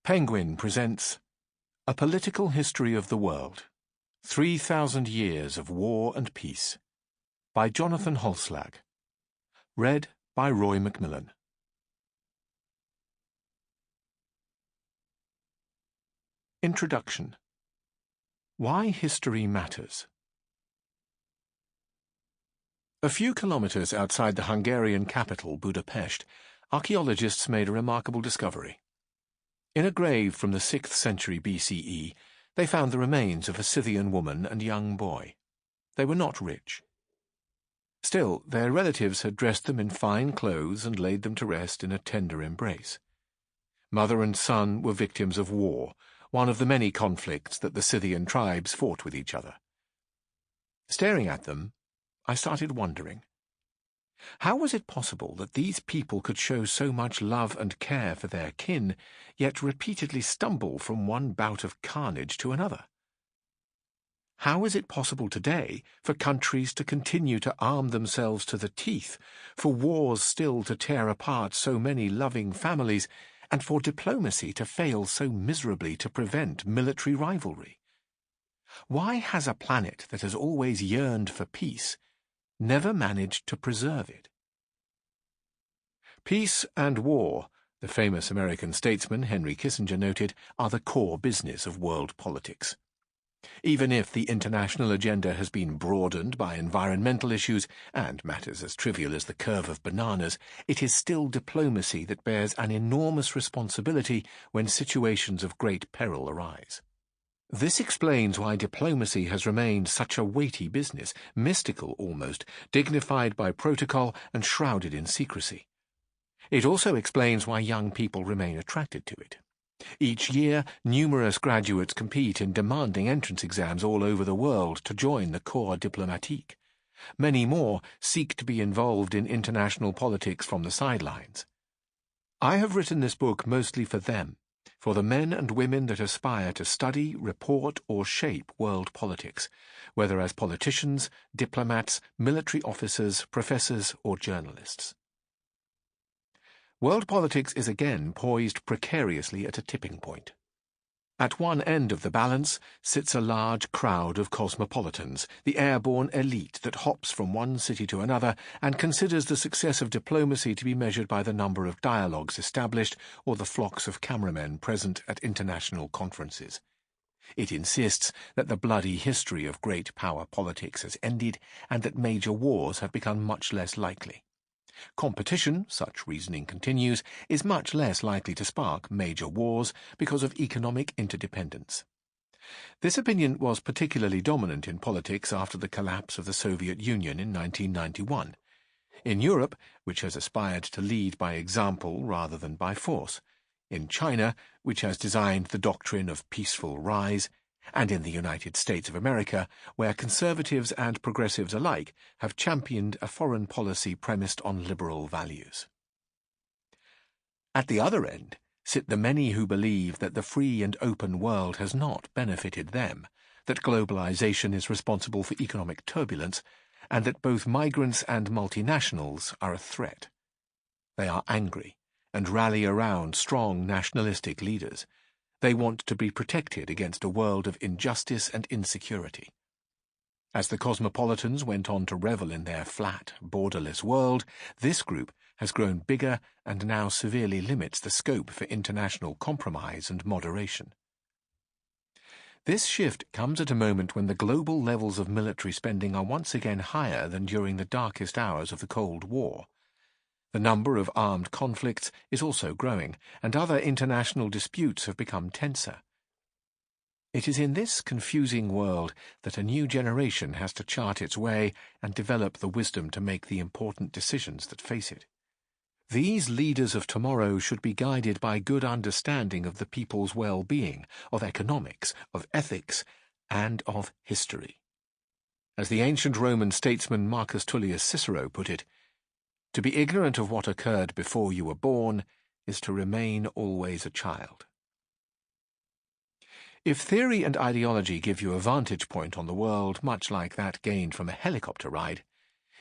Penguin presents A Political History of the World, 3,000 Years of War and Peace, by Jonathan Holslag. Read by Roy McMillan. Introduction. Why History Matters. A few kilometers outside the Hungarian capital, Budapest, archaeologists made a remarkable discovery. In a grave from the 6th century BCE, they found the remains of a Scythian woman and young boy. They were not rich. Still, their relatives had dressed them in fine clothes and laid them to rest in a tender embrace. Mother and son were victims of war, one of the many conflicts that the Scythian tribes fought with each other. Staring at them, I started wondering. How was it possible that these people could show so much love and care for their kin, yet repeatedly stumble from one bout of carnage to another? How is it possible today for countries to continue to arm themselves to the teeth, for wars still to tear apart so many loving families, and for diplomacy to fail so miserably to prevent military rivalry? Why has a planet that has always yearned for peace never managed to preserve it? Peace and war, the famous American statesman Henry Kissinger noted, are the core business of world politics. Even if the international agenda has been broadened by environmental issues and matters as trivial as the curve of bananas, it is still diplomacy that bears an enormous responsibility when situations of great peril arise. This explains why diplomacy has remained such a weighty business, mystical almost, dignified by protocol and shrouded in secrecy. It also explains why young people remain attracted to it. Each year, numerous graduates compete in demanding entrance exams all over the world to join the corps diplomatique. Many more seek to be involved in international politics from the sidelines. I have written this book mostly for them, for the men and women that aspire to study, report, or shape world politics, whether as politicians, diplomats, military officers, professors, or journalists. World politics is again poised precariously at a tipping point. At one end of the balance sits a large crowd of cosmopolitans, the airborne elite that hops from one city to another and considers the success of diplomacy to be measured by the number of dialogues established or the flocks of cameramen present at international conferences. It insists that the bloody history of great power politics has ended and that major wars have become much less likely. Competition, such reasoning continues, is much less likely to spark major wars because of economic interdependence. This opinion was particularly dominant in politics after the collapse of the Soviet Union in 1991. In Europe, which has aspired to lead by example rather than by force, in China, which has designed the doctrine of peaceful rise, and in the United States of America, where conservatives and progressives alike have championed a foreign policy premised on liberal values. At the other end sit the many who believe that the free and open world has not benefited them, that globalization is responsible for economic turbulence, and that both migrants and multinationals are a threat. They are angry and rally around strong nationalistic leaders. They want to be protected against a world of injustice and insecurity. As the cosmopolitans went on to revel in their flat, borderless world, this group has grown bigger and now severely limits the scope for international compromise and moderation. This shift comes at a moment when the global levels of military spending are once again higher than during the darkest hours of the Cold War. The number of armed conflicts is also growing, and other international disputes have become tenser. It is in this confusing world that a new generation has to chart its way and develop the wisdom to make the important decisions that face it. These leaders of tomorrow should be guided by good understanding of the people's well-being, of economics, of ethics, and of history. As the ancient Roman statesman Marcus Tullius Cicero put it, "To be ignorant of what occurred before you were born is to remain always a child." If theory and ideology give you a vantage point on the world much like that gained from a helicopter ride,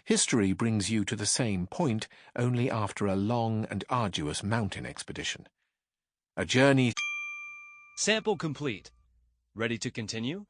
history brings you to the same point only after a long and arduous mountain expedition. A journey Sample complete. Ready to continue?